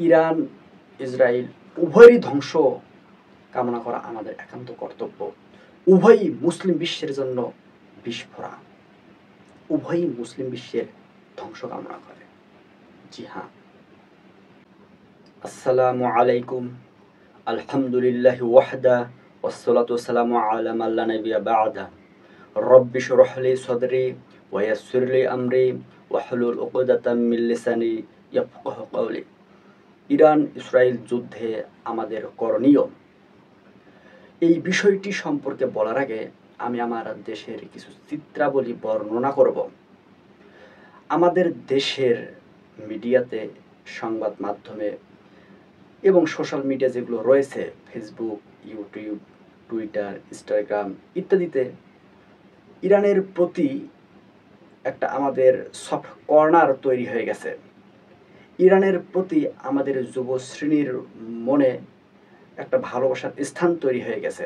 Iran Israel উভয়েরই ধ্বংস কামনা করা আমাদের একান্ত কর্তব্য। উভয়ই মুসলিম বিশ্বের জন্য বিস্ফোরা, উভয়ই মুসলিম বিশ্বের ধ্বংস কামনা করে। জি হ্যাঁ। আসসালামু আলাইকুম, আলহামদুলিল্লাহি ওয়াহদা, ওয়াসসালাতু ওয়াসসালামু আলা মান লা নাবিয়্যা বা'দা। রব্বি শরহ লি সাদরি ওয়া ইয়াসসির লি আমরি ওয়াহলুল উকদাতাম মিন লিসানি ইয়াফকাহু কওলি। ইরান ইসরায়েল যুদ্ধে আমাদের করণীয়, এই বিষয়টি সম্পর্কে বলার আগে আমি আমার দেশের কিছু চিত্রাবলী বর্ণনা করব। আমাদের দেশের মিডিয়াতে, সংবাদ মাধ্যমে এবং সোশ্যাল মিডিয়া যেগুলো রয়েছে, ফেসবুক, ইউটিউব, টুইটার, ইনস্টাগ্রাম ইত্যাদিতে ইরানের প্রতি একটা আমাদের সফট কর্নার তৈরি হয়ে গেছে। ইরানের প্রতি আমাদের যুব শ্রেণীর মনে একটা ভালোবাসার স্থান তৈরি হয়ে গেছে।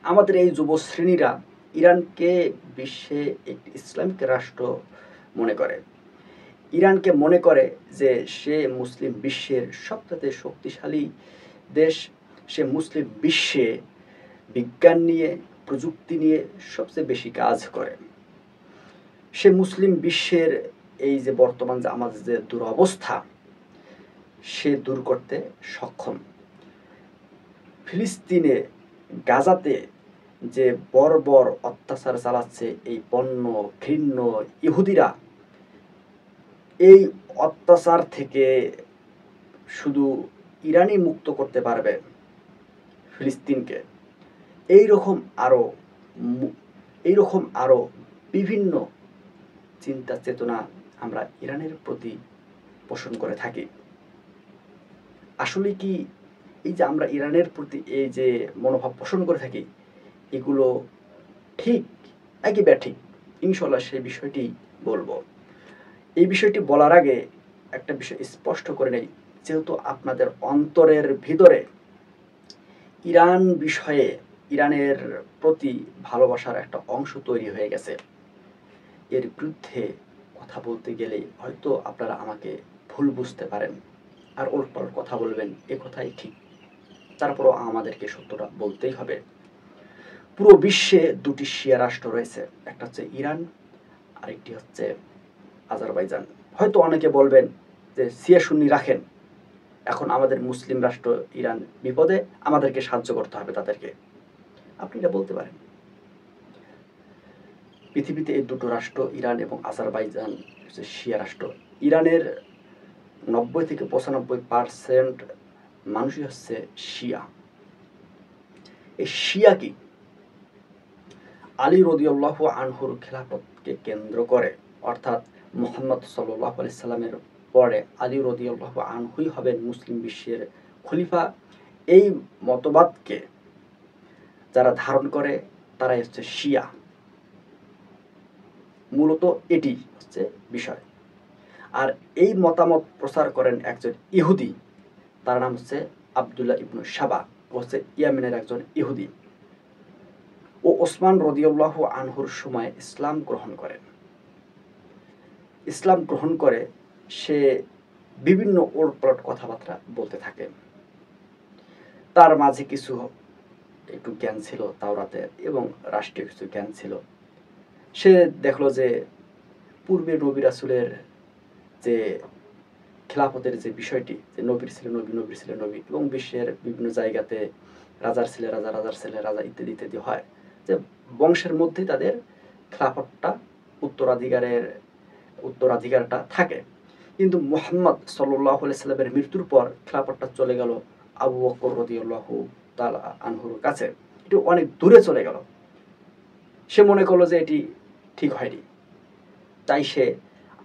আমাদের এই যুব শ্রেণীরা ইরানকে বিশ্বে একটি ইসলামিক রাষ্ট্র মনে করে। ইরানকে মনে করে যে সে মুসলিম বিশ্বের সবচেয়ে শক্তিশালী দেশ, সে মুসলিম বিশ্বে বিজ্ঞান নিয়ে, প্রযুক্তি নিয়ে সবচেয়ে বেশি কাজ করে। সে মুসলিম বিশ্বের এই যে বর্তমান যে আমাদের যে দুরবস্থা, সে দূর করতে সক্ষম। ফিলিস্তিনে, গাজাতে যে বর্বর অত্যাচার চালাচ্ছে এই বন্য ঘৃণ্য ইহুদিরা, এই অত্যাচার থেকে শুধু ইরানই মুক্ত করতে পারবে ফিলিস্তিনকে। এইরকম আরও বিভিন্ন চিন্তা চেতনা আমরা ইরানের প্রতি পোষণ করে থাকি। আসলে কি এই যে আমরা ইরানের প্রতি এই যে মনোভাব পোষণ করে থাকি, এগুলো ঠিক নাকি ব্যাঠিক? ইনশাল্লাহ সেই বিষয়টি বলবো। এই বিষয়টি বলার আগে একটা বিষয় স্পষ্ট করে নেই, যেহেতু আপনাদের অন্তরের ভিতরে ইরান বিষয়ে, ইরানের প্রতি ভালোবাসার একটা অংশ তৈরি হয়ে গেছে, এর বিরুদ্ধে কথা বলতে গেলে হয়তো আপনারা আমাকে ভুল বুঝতে পারেন আর উল্টাপাল্টা কথা বলবেন, এ কথাই ঠিক। তারপরও আমাদেরকে সত্যটা বলতেই হবে। পুরো বিশ্বে দুটি শিয়া রাষ্ট্র রয়েছে, একটা হচ্ছে ইরান, আরেকটি হচ্ছে আজারবাইজান। হয়তো অনেকে বলবেন যে শিয়া সুন্নি রাখেন, এখন আমাদের মুসলিম রাষ্ট্র ইরান বিপদে, আমাদেরকে সাহায্য করতে হবে তাদেরকে। আপনি এটা বলতে পারেন। পৃথিবীতে এই দুটো রাষ্ট্র, ইরান এবং আজারবাইজান, হচ্ছে শিয়া রাষ্ট্র। ইরানের 90 থেকে 95% মানুষই হচ্ছে শিয়া। এই শিয়া কি? আলী রাদিয়াল্লাহু আনহুর খেলাফতকে কেন্দ্র করে, অর্থাৎ মুহাম্মদ সাল্লাল্লাহু আলাইহি সাল্লামের পরে আলী রাদিয়াল্লাহু আনহুই হবেন মুসলিম বিশ্বের খলিফা। এই মতবাদকে যারা ধারণ করে তারাই হচ্ছে শিয়া। মূলত এটি হচ্ছে বিষয়। আর এই মতামত প্রচার করেন একজন ইহুদি, তার নাম হচ্ছে আব্দুল্লাহ ইবনু সাবা, ও হচ্ছে ইয়েমেনের একজন ইহুদি। ও ওসমান রাদিয়াল্লাহু আনহুর সময় ইসলাম গ্রহণ করেন। ইসলাম গ্রহণ করে সে বিভিন্ন ওলটপালট কথাবার্তা বলতে থাকে। তার মাঝে কিছু একটু জ্ঞান ছিল তাওরাতের এবং রাষ্ট্রীয় কিছু জ্ঞান ছিল। সে দেখলো যে পূর্বে নবী রাসূলের যে খেলাফতের যে বিষয়টি, যে নবীর ছেলে নবী, নবীর ছেলে নবী, এবং বিশ্বের বিভিন্ন জায়গাতে রাজার ছেলে রাজা, রাজার ছেলে রাজা ইত্যাদি ইত্যাদি হয়, যে বংশের মধ্যেই তাদের খেলাফতটা উত্তরাধিকারটা থাকে। কিন্তু মুহাম্মদ সাল্লাল্লাহু আলাইহি সাল্লামের মৃত্যুর পর খেলাফতটা চলে গেল আবু বকর রাদিয়াল্লাহু তাআলা আনহুর কাছে। এটি অনেক দূরে চলে গেল। সে মনে করলো যে এটি ঠিক হয়নি, তাই সে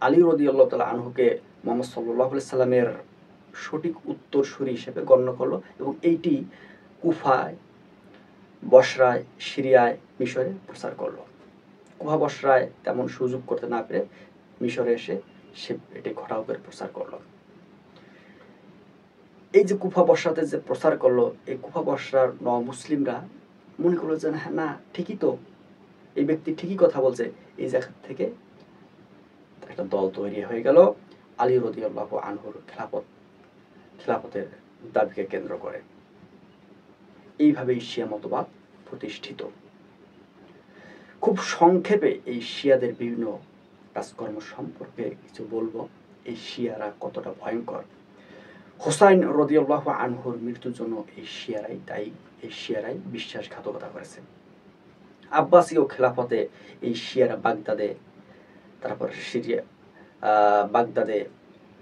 আলী রাদিয়াল্লাহু তাআলা আনহুকে মুহাম্মদ সাল্লাল্লাহু আলাইহি সাল্লামের সঠিক উত্তরসূরি হিসেবে গণ্য করলো, এবং এইটি কুফায়, বসরায়, সিরিয়ায়, মিশরে প্রচার করলো। কুফা বসরায় তেমন সুযোগ করতে না পেরে মিশরে এসে সে এটি ঘটাও করে প্রচার করলো। এই যে কুফা বসরাতে যে প্রচার করলো, এই কুফা বসরার মুসলিমরা মনে করলো যে না, ঠিকই তো, এই ব্যক্তি ঠিকই কথা বলছে। এই জায়গা থেকে একটা দল তৈরি হয়ে গেল, আলী রাদিয়াল্লাহু আনহুর খেলাফত খিলাফতের দাবিকে কেন্দ্র করে। এইভাবেই শিয়া মতবাদ প্রতিষ্ঠিত। খুব সংক্ষেপে এই শিয়াদের বিভিন্ন কাজকর্ম সম্পর্কে কিছু বলবো। এই শিয়ারা কতটা ভয়ঙ্কর। হুসাইন রাদিয়াল্লাহু আনহুর মৃত্যুর জন্য এই শিয়ারাই দায়ী। এই শিয়ারাই বিশ্বাসঘাতকতা করেছে। আব্বাসীয় খেলাফতে এই শিয়ারা বাগদাদে, তারপর সিরিয়া, বাগদাদে,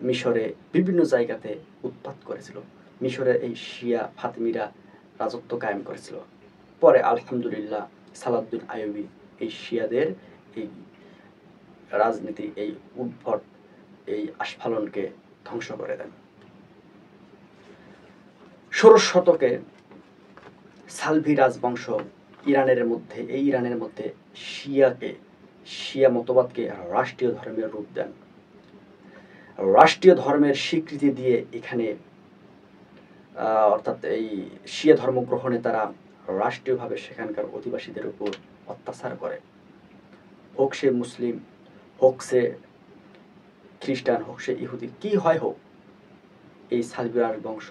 মিশরে বিভিন্ন জায়গাতে উৎপাত করেছিল। মিশরে এই শিয়া ফাতিমিরা রাজত্ব কায়েম করেছিল। পরে আলহামদুলিল্লাহ সালাউদ্দিন আইয়ুবী এই শিয়াদের এই রাজনীতি, এই উদ্ভট এই আস্ফালনকে ধ্বংস করে দেন। ১৬শ শতকে সালভি রাজবংশ ইরানের মধ্যে শিয়া মতবাদকে রাষ্ট্রীয় ধর্মের রূপ দেন। রাষ্ট্রীয় ধর্মের স্বীকৃতি দিয়ে এখানে অর্থাৎ এই শিয়া ধর্ম গ্রহণে তারা রাষ্ট্রীয়ভাবে সেখানকার অধিবাসীদের উপর অত্যাচার করে। হোক সে মুসলিম, হোক সে খ্রিস্টান, হোক সে ইহুদি, কি হয় হোক, এই সালভি রাজবংশ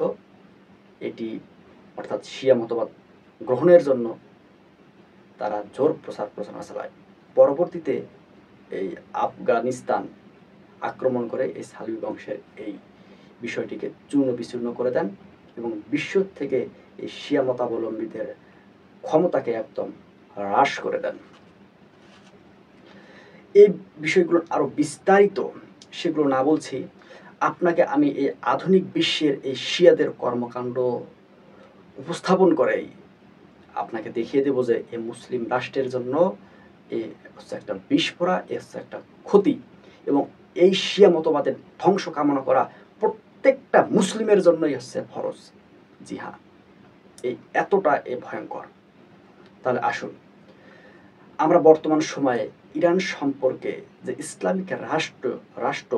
এটি অর্থাৎ শিয়া মতবাদ গ্রহণের জন্য তারা জোর প্রচার প্রচারণা চালায়। পরবর্তীতে এই আফগানিস্তান আক্রমণ করে এই সালভি বংশের এই বিষয়টিকে চূর্ণ বিচূর্ণ করে দেন এবং বিশ্ব থেকে এই শিয়া মতাবলম্বীদের ক্ষমতাকে একদম হ্রাস করে দেন। এই বিষয়গুলো আরো বিস্তারিত, সেগুলো না বলছি, আপনাকে আমি এই আধুনিক বিশ্বের এই শিয়াদের কর্মকাণ্ড উপস্থাপন করেই আপনাকে দেখিয়ে দেব যে এই মুসলিম রাষ্ট্রের জন্য এ হচ্ছে একটা বিস্ফোরা, এ হচ্ছে একটা ক্ষতি, এবং এই শিয়া মতবাদের ধ্বংস কামনা করা প্রত্যেকটা মুসলিমের জন্যই হচ্ছে ফরজ। জি হ্যাঁ, এই এতটা ভয়ঙ্কর। তাহলে আসুন আমরা বর্তমান সময়ে ইরান সম্পর্কে যে ইসলামিক রাষ্ট্র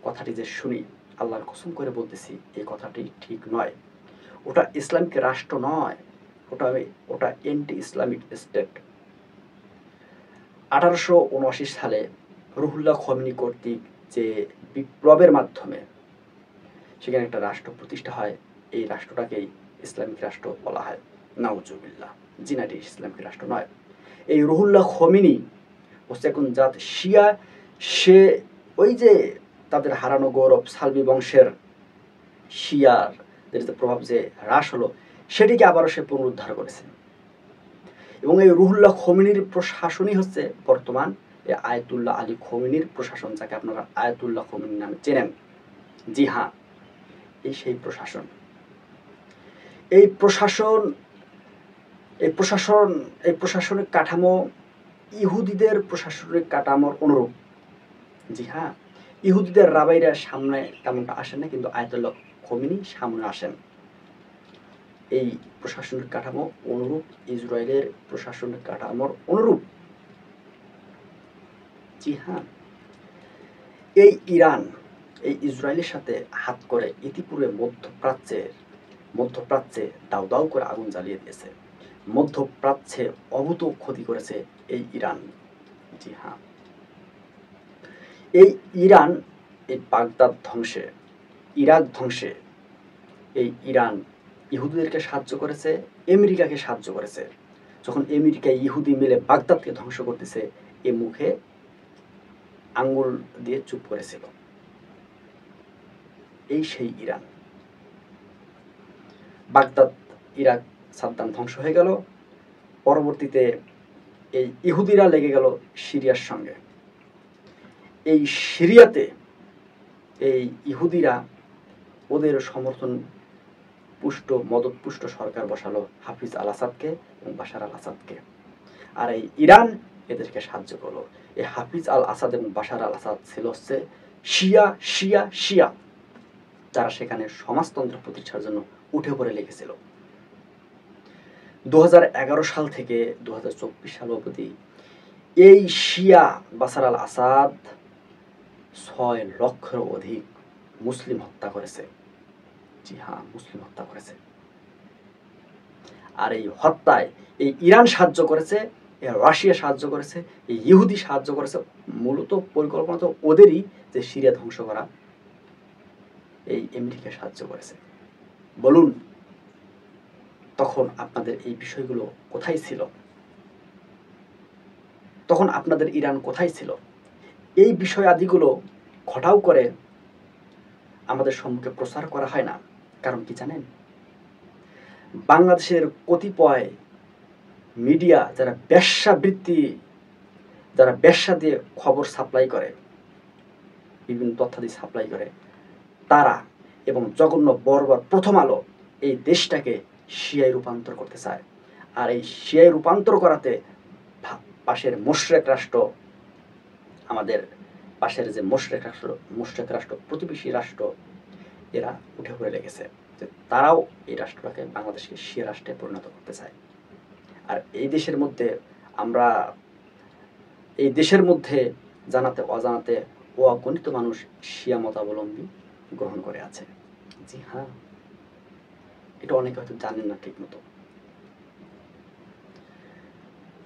কথাটি যে শুনি, আল্লাহর কসম করে বলতেছি এই কথাটি ঠিক নয়। ওটা ইসলামিক রাষ্ট্র নয়, ওটা এন্টি ইসলামিক স্টেট। 1879 সালে রুহুল্লাহ খমেনি কর্তৃক যে বিপ্লবের মাধ্যমে সেখানে একটা রাষ্ট্র প্রতিষ্ঠা হয়, এই রাষ্ট্রটাকেই ইসলামিক রাষ্ট্র বলা হয়। নাউজুবিল্লাহ, জিনাটি ইসলামিক রাষ্ট্র নয়। এই রুহুল্লাহ খমেনি হচ্ছে এখন জাত শিয়া, সে ওই যে তাদের হারানো গৌরব সালভি বংশের শিয়াদের যে প্রভাব যে হ্রাস হলো, সেটিকে আবারও সে পুনরুদ্ধার করেছে। এবং এই রুহুল্লাহ খমেনির প্রশাসনই হচ্ছে বর্তমান এই আয়াতুল্লাহ আলী খমেনির প্রশাসন, যাকে আপনারা আয়াতুল্লাহ খমেনি নামে চেনেন। জি হ্যাঁ, এই সেই প্রশাসন। এই প্রশাসনিক কাঠামো ইহুদিদের প্রশাসনিক কাঠামোর অনুরূপ। জি হ্যাঁ, ইহুদিদের রাবাইরা সামনে তেমনটা আসেন না, কিন্তু আয়াতুল্লাহ খমেনি সামনে আসেন। এই প্রশাসনিক কাঠামো অনুরূপ ইসরায়েলের প্রশাসনিক কাঠামোর অনুরূপ। জি হ্যাঁ, এই ইরান এই ইসরায়েলের সাথে হাত করে ইতিপূর্বে মধ্যপ্রাচ্যে দাউ দাউ করে আগুন জ্বালিয়ে দিয়েছে। মধ্যপ্রাচ্যে অভূত ক্ষতি করেছে এই ইরান। জি হ্যাঁ, এই ইরান এই বাগদাদ ধ্বংসে, ইরাক ধ্বংসে এই ইরান ইহুদিদেরকে সাহায্য করেছে, আমেরিকাকে সাহায্য করেছে। যখন আমেরিকা ইহুদি মিলে বাগদাদকে ধ্বংস করতেছে, এ মুখে আঙ্গুল দিয়ে চুপ করেছিল। এই সেই ইরান। বাগদাদ, ইরাক, সাদ্দাম ধ্বংস হয়ে গেল। পরবর্তীতে এই ইহুদিরা লেগে গেল সিরিয়ার সঙ্গে। এই সিরিয়াতে এই ইহুদিরা ওদের সমর্থন মদতপুষ্ট সরকার বসালো হাফিজ আল আসাদকে এবং বাশার আল আসাদকে। আর এই ইরান এদেরকে সাহায্য করলো। এই হাফিজ আল আসাদ এবং বাশার আল আসাদ ছিল হচ্ছে শিয়া, যারা সেখানে সমাজতন্ত্র প্রতিষ্ঠার জন্য উঠে পড়ে লেগেছিল। 2011 সাল থেকে 2024 সাল অবধি এই শিয়া বাশার আল আসাদ 6 লক্ষের অধিক মুসলিম হত্যা করেছে। জি হ্যাঁ, মুসলিম হত্যা করেছে। আর এই হত্যায় এই ইরান সাহায্য করেছে, রাশিয়া সাহায্য করেছে, এই ইহুদি সাহায্য করেছে। মূলত পরিকল্পনা তো ওদেরই, যে সিরিয়া ধ্বংস করা। এই আমেরিকা সাহায্য করেছে। বলুন তখন আপনাদের এই বিষয়গুলো কোথায় ছিল? তখন আপনাদের ইরান কোথায় ছিল? এই বিষয় আদিগুলো ঘটাও করে আমাদের সম্মুখে প্রচার করা হয় না। কারণ কি জানেন? বাংলাদেশের কতিপয় মিডিয়া যারা ব্যবসা দিয়ে খবর সাপ্লাই করে, বিভিন্ন তথ্যাদি সাপ্লাই করে, তারা এবং জঘন্য বর্বর প্রথম আলো এই দেশটাকে শিয়ায় রূপান্তর করতে চায়। আর এই শিয়ায় রূপান্তর করাতে পাশের মোশরেক রাষ্ট্র, আমাদের পাশের যে মোশরেক রাষ্ট্র প্রতিবেশী রাষ্ট্র, এরা উঠে পড়ে লেগেছে যে তারাও এই রাষ্ট্রটাকে বাংলাদেশকে শিয়া রাষ্ট্রে পরিণত করতে চায়। আর এই দেশের মধ্যে জানাতে অজানাতে অগণিত মানুষ শিয়া মতাবলম্বী গ্রহণ করে আছে। জি হ্যাঁ, এটা অনেকে হয়তো জানেন না ঠিক মতো।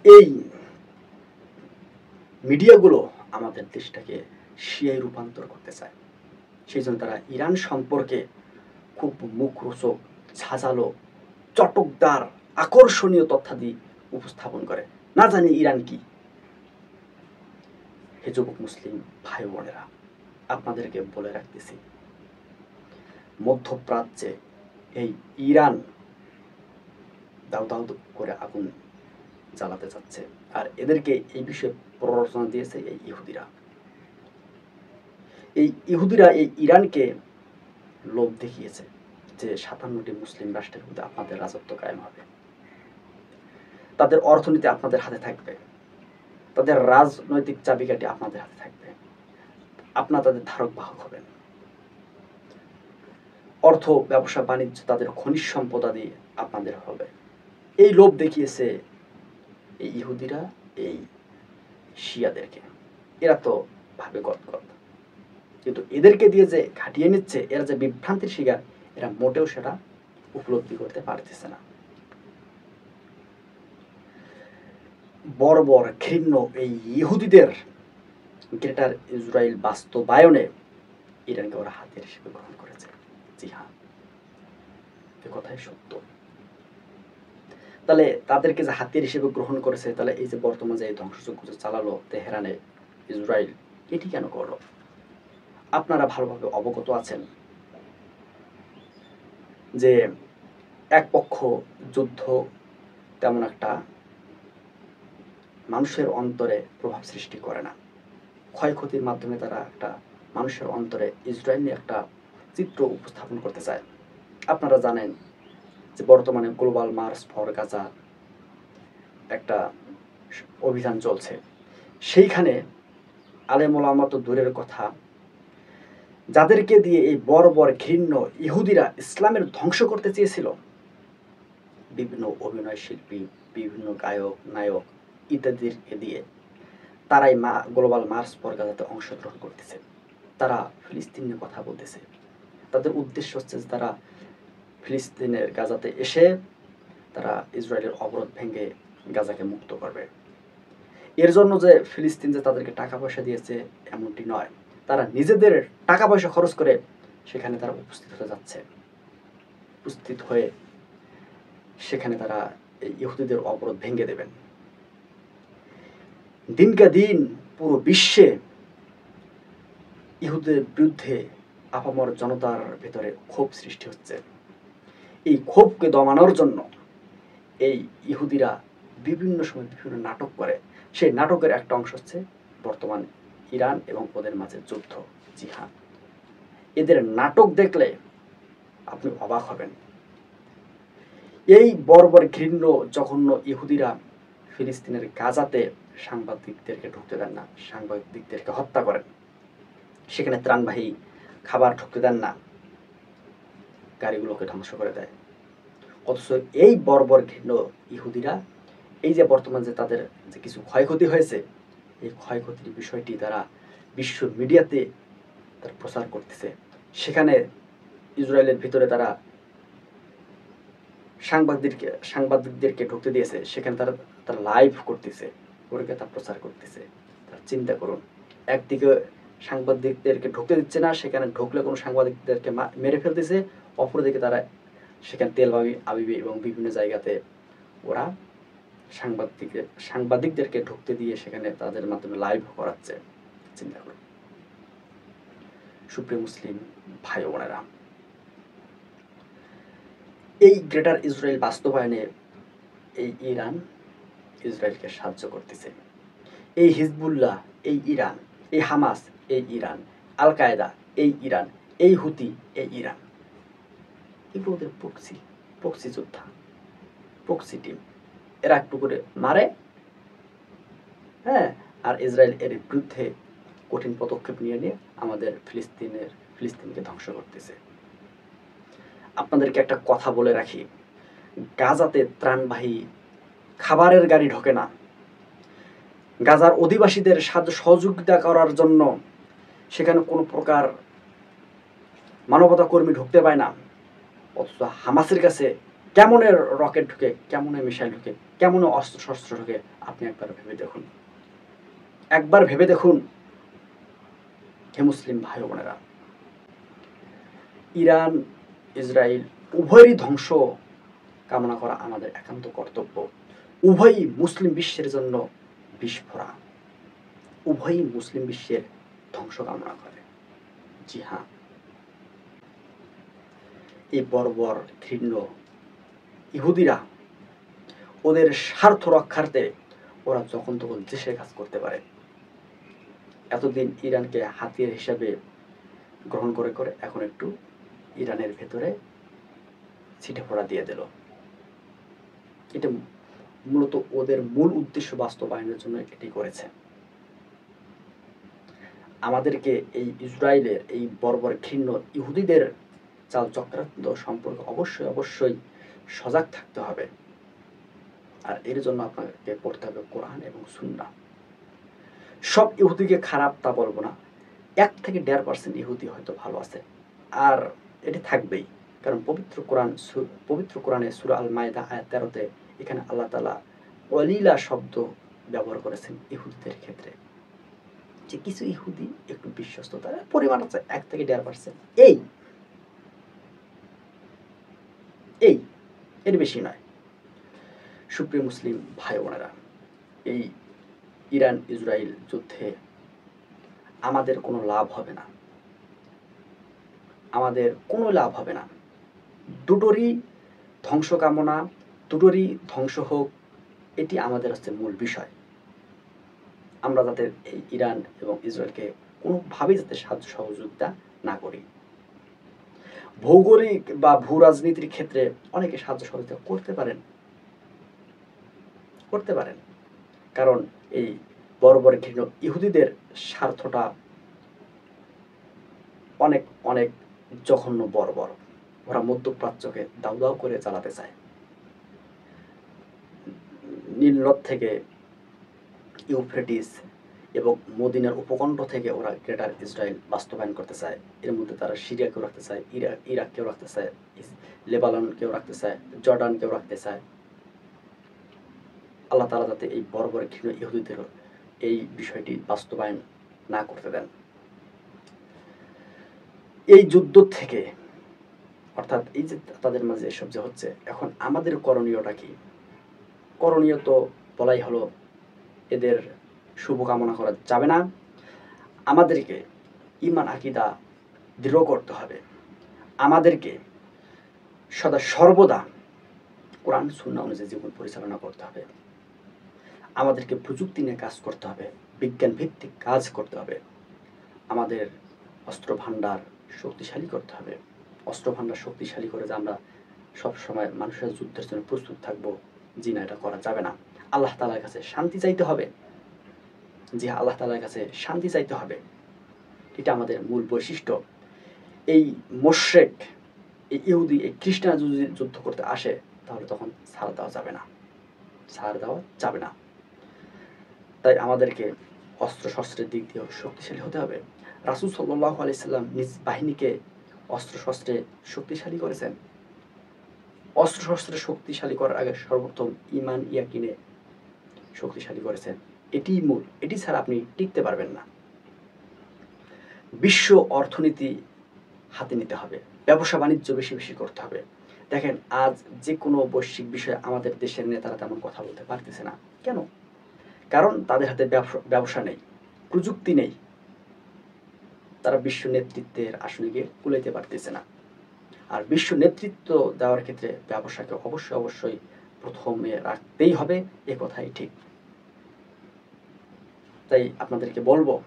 এই মিডিয়াগুলো আমাদের দেশটাকে শিয়ায় রূপান্তর করতে চায়। সেই জন্য তারা ইরান সম্পর্কে খুব মুখরোচক, ঝাঁঝালো, চটকদার, আকর্ষণীয় তথ্যাদি উপস্থাপন করে। না জানি ইরান কি। হে যুবক মুসলিম ভাই বোনেরা, আপনাদেরকে বলে রাখতেছি, মধ্যপ্রাচ্যে এই ইরান দাউ দাউ করে আগুন জ্বালাতে যাচ্ছে। আর এদেরকে এই বিষয়ে প্ররোচনা দিয়েছে এই ইহুদিরা। এই ইহুদিরা এই ইরানকে লোভ দেখিয়েছে যে 57টি মুসলিম রাষ্ট্রের মধ্যে আপনাদের রাজত্ব কায়েম হবে, তাদের অর্থনীতি আপনাদের হাতে থাকবে, তাদের রাজনৈতিক চাবিকাঠি আপনাদের হাতে থাকবে, আপনারা তাদের ধারক বাহক হবেন, অর্থ ব্যবসা বাণিজ্য তাদের খনিজ সম্পদাদি আপনাদের হবে। এই লোভ দেখিয়েছে এই ইহুদিরা এই শিয়াদেরকে। এরা তো ভাবে গদগদ, কিন্তু এদেরকে দিয়ে যে ঘাটিয়ে নিচ্ছে, এরা যে বিভ্রান্তির শিকার, এরা মোটেও সেটা উপলব্ধি করতে পারতেছে না। বর্বর ঘৃণ্য এই ইহুদিদের গ্রেটার ইসরায়েল বাস্তবায়নে ইরানকে ওরা হাতিয়ার হিসেবে গ্রহণ করেছে। জি হ্যাঁ, এ কথাই সত্য। তাহলে তাদেরকে যে হাতিয়ার হিসেবে গ্রহণ করেছে, তাহলে এই যে বর্তমান যে ধ্বংসযজ্ঞ চালালো তেহরানে ইসরায়েল, এটি কেন করলো? আপনারা ভালোভাবে অবগত আছেন যে এক পক্ষ যুদ্ধ তেমন একটা মানুষের অন্তরে প্রভাব সৃষ্টি করে না। ক্ষয়ক্ষতির মাধ্যমে তারা একটা মানুষের অন্তরে ইসরায়েল নিয়ে একটা চিত্র উপস্থাপন করতে চায়। আপনারা জানেন যে বর্তমানে গ্লোবাল মার্চ ফর গাজা একটা অভিযান চলছে। সেইখানে আলেম ওলামা তো দূরের কথা, যাদেরকে দিয়ে এই বর্বর ঘৃণ্য ইহুদিরা ইসলামের ধ্বংস করতে চেয়েছিল, বিভিন্ন অভিনয় শিল্পী, বিভিন্ন গায়ক নায়ক ইত্যাদিকে দিয়ে তারাই গ্লোবাল মার্চ ফর গাজাতে অংশগ্রহণ করতেছে। তারা ফিলিস্তিনের কথা বলতেছে। তাদের উদ্দেশ্য হচ্ছে যে তারা ফিলিস্তিনের গাজাতে এসে তারা ইসরায়েলের অবরোধ ভেঙে গাজাকে মুক্ত করবে। এর জন্য যে ফিলিস্তিন যে তাদেরকে টাকা পয়সা দিয়েছে এমনটি নয়, তারা নিজেদের টাকা পয়সা খরচ করে সেখানে তারা উপস্থিত হতে যাচ্ছে। উপস্থিত হয়ে সেখানে তারা এই ইহুদিদের অবরোধ ভেঙে দেবেন। দিনকে দিন পুরো বিশ্বে ইহুদিদের বিরুদ্ধে আপামর জনতার ভেতরে ক্ষোভ সৃষ্টি হচ্ছে। এই ক্ষোভকে দমানোর জন্য এই ইহুদিরা বিভিন্ন সময় বিভিন্ন নাটক করে। সেই নাটকের একটা অংশ হচ্ছে বর্তমান ইরান এবং ওদের মাঝে যুদ্ধ। জি হ্যাঁ, এদের নাটক দেখলে আপনি অবাক হবেন। এই বর্বর ঘৃণ্য জঘন্য ইহুদিরা ফিলিস্তিনের গাজাতে সাংবাদিকদেরকে ঢুকতে দেন না, সাংবাদিকদেরকে হত্যা করেন, সেখানে ত্রাণবাহী খাবার ঢুকতে দেন না, গাড়িগুলোকে ধ্বংস করে দেয়। অথচ এই বর্বর ঘৃণ্য ইহুদিরা এই যে বর্তমান যে তাদের যে কিছু ক্ষয়ক্ষতি হয়েছে, এই ক্ষয়ক্ষতির বিষয়টি তারা বিশ্ব মিডিয়াতে তারা প্রচার করতেছে। সেখানে ইসরায়েলের ভিতরে তারা সাংবাদিকদেরকে ঢুকতে দিয়েছে, সেখানে তারা লাইভ করতেছে, ওরকে তা প্রচার করতেছে। তারা চিন্তা করুন, একদিকে সাংবাদিকদেরকে ঢুকতে দিচ্ছে না, সেখানে ঢুকলে কোনো সাংবাদিকদেরকে মেরে ফেলতেছে। অপরদিকে তারা সেখানে তেল আবিবে এবং বিভিন্ন জায়গাতে ওরা সাংবাদিকদেরকে ঢুকতে দিয়ে সেখানে তাদের মাধ্যমে লাইভ করাচ্ছে। চিন্তা করুন সুপ্রিয় মুসলিম ভাই বোনেরা, এই গ্রেটার ইসরায়েল বাস্তবায়নে এই ইরান ইসরায়েলকে সাহায্য করতেছে। এই হিজবুল্লাহ এই ইরান, এই হামাস এই ইরান, আল কায়দা এই ইরান, এই হুতি এই ইরান। এগুলো ওদের প্রক্সি যোদ্ধা, প্রক্সি টিম। এরা একটু করে মারে, হ্যাঁ, আর ইসরায়েল এর বিরুদ্ধে কঠিন পদক্ষেপ নিয়ে আমাদের ফিলিস্তিনকে ধ্বংস করতেছে। আপনাদেরকে একটা কথা বলে রাখি, গাজাতে ত্রাণবাহী খাবারের গাড়ি ঢোকে না। গাজার অধিবাসীদের সাহায্য সহযোগিতা করার জন্য সেখানে কোনো প্রকার মানবতা কর্মী ঢুকতে পায় না। অথচ হামাসের কাছে কেমনের রকেট ঢুকে, কেমনে মিসাইল ঢুকে, কেমন অস্ত্র শস্ত্র ঢুকে, আপনি একবার ভেবে দেখুন, একবার ভেবে দেখুন। হে মুসলিম ভাই বোনেরা, ইরান ইসরায়েল উভয়েরই ধ্বংস কামনা করা আমাদের একান্ত কর্তব্য। উভয়ই মুসলিম বিশ্বের জন্য বিস্ফোরা, উভয়ই মুসলিম বিশ্বের ধ্বংস কামনা করে। জি হ্যাঁ, এই বর্বর ঘৃণ্য ইহুদিরা ওদের স্বার্থ রক্ষার্থে ওরা যখন তখন দেশের কাজ করতে পারে। এতদিন ইরানকে হাতিয়ার হিসাবে গ্রহণ করে করে এখন একটু ইরানের ভেতরে ছিটে ফোড়া দিয়ে দিল। এটা মূলত ওদের মূল উদ্দেশ্য বাস্তবায়নের জন্য এটি করেছে। আমাদেরকে এই ইসরায়েলের এই বর্বর ঘৃণ্য ইহুদিদের চাল চক্রান্ত সম্পর্কে অবশ্যই সজাগ থাকতে হবে। আর এর জন্য আপনাকে পড়তে হবে কোরআন এবং সুন্নাহ। সব ইহুদিকে খারাপ তা বলবো না, 1 থেকে 1.5% ইহুদি হয়তো ভালো আছে, আর এটি থাকবেই। কারণ পবিত্র কোরআনে সূরা আল মায়দা আয়াত 13-তে এখানে আল্লাহ তাআলা ওয়ালিলা শব্দ ব্যবহার করেছেন ইহুদিদের ক্ষেত্রে, যে কিছু ইহুদি একটু বিশ্বস্ত, তার পরিমাণ আছে 1 থেকে 1.5%, এই এর বেশি নয়। সুপ্রিয় মুসলিম ভাই বোনেরা, এই ইরান ইসরায়েল যুদ্ধে আমাদের কোনো লাভ হবে না, আমাদের কোনো লাভ হবে না। দুটোরই ধ্বংস কামনা, দুটোরই ধ্বংস হোক, এটি আমাদের হচ্ছে মূল বিষয়। আমরা যাতে এই ইরান এবং ইসরায়েলকে কোনোভাবেই যাতে সাহায্য সহযোগিতা না করি। ভৌগোলিক বা ভূ রাজনীতির ক্ষেত্রে অনেকে সাহায্য সহযোগিতা করতে পারেন, কারণ এই বর্বর ঘৃণ্য ইহুদিদের স্বার্থটা অনেক অনেক জঘন্য বর্বর। ওরা মধ্যপ্রাচ্যকে দাউ দাউ করে চালাতে চায়। নীল নদ থেকে ইউফ্রেটিস এবং মদিনার উপকণ্ঠ থেকে ওরা গ্রেটার ইসরায়েল বাস্তবায়ন করতে চায়। এর মধ্যে তারা সিরিয়াকেও রাখতে চায়, ইরাককেও রাখতে চায়, লেবাননকেও রাখতে চায়, জর্ডানকেও রাখতে চায়। আল্লাহ তাআলা যাতে এই বর্বর ঘৃণ্য ইহুদিদের এই বিষয়টি বাস্তবায়ন না করতে দেন। এই যুদ্ধ থেকে, অর্থাৎ এই যে তাদের মাঝে এসব যে হচ্ছে, এখন আমাদের করণীয়টা কি? করণীয় তো বলাই হলো, এদের শুভকামনা করা যাবে না। আমাদেরকে ঈমান আকীদা দৃঢ় করতে হবে। আমাদেরকে সর্বদা কোরআন সুন্নাহ অনুযায়ী জীবন পরিচালনা করতে হবে। আমাদেরকে প্রযুক্তি নিয়ে কাজ করতে হবে, বিজ্ঞান ভিত্তিক কাজ করতে হবে। আমাদের অস্ত্র ভান্ডার শক্তিশালী করতে হবে। অস্ত্র ভান্ডার শক্তিশালী করে যে আমরা সবসময় মানুষের যুদ্ধের জন্য প্রস্তুত থাকবো, জি না, এটা করা যাবে না। আল্লাহ তাআলার কাছে শান্তি চাইতে হবে। জি আল্লাহ তাআলার কাছে শান্তি চাইতে হবে, এটা আমাদের মূল বৈশিষ্ট্য। এই মুশরিক, এই ইহুদি, এই খ্রিস্টান যদি যুদ্ধ করতে আসে, তাহলে তখন ছাড় দেওয়া যাবে না। তাই আমাদেরকে অস্ত্র শস্ত্রের দিক দিয়েও শক্তিশালী হতে হবে। রাসূল সাল্লাল্লাহু আলাইহি সাল্লাম নিজ বাহিনীকে অস্ত্র শস্ত্রে শক্তিশালী করেছেন। অস্ত্র শস্ত্রে শক্তিশালী করার আগে সর্বপ্রথম ঈমান ইয়াকিনে শক্তিশালী করেছেন। এটিই মূল, এটি ছাড়া আপনি টিকতে পারবেন না। বিশ্ব অর্থনীতি হাতে নিতে হবে, ব্যবসা বাণিজ্য বেশি বেশি করতে হবে। দেখেন, আজ যে কোনো বৈশ্বিক বিষয়ে আমাদের দেশের নেতারা তেমন কথা বলতে পারতেছে না। কেন? কারণ তাদের হাতে ব্যবসা নেই, প্রযুক্তি নেই, তারা বিশ্ব নেতৃত্বের আসনে গিয়ে কুলাইতে পারতেছে না। আর বিশ্ব নেতৃত্ব দেওয়ার ক্ষেত্রে ব্যবসাকে অবশ্যই প্রথমে রাখতেই হবে, এ কথাই ঠিক। তাই আপনাদেরকে বলবো,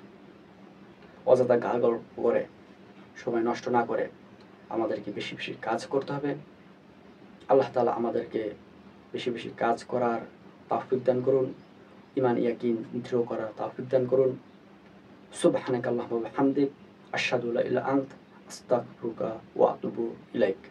অযথা গা গল্প করে সময় নষ্ট না করে আমাদেরকে বেশি বেশি কাজ করতে হবে। আল্লাহ তাআলা আমাদেরকে বেশি বেশি কাজ করার তৌফিক দান করুন, ঈমান ইয়াকিন দৃঢ় করার তৌফিক দান করুন। সুবহানাকা আল্লাহুম্মা ওয়া বিহামদিক, আশহাদু লা ইলাহা ইল্লা আনতা, আস্তাগফিরুকা ওয়া আতুবু ইলাইক।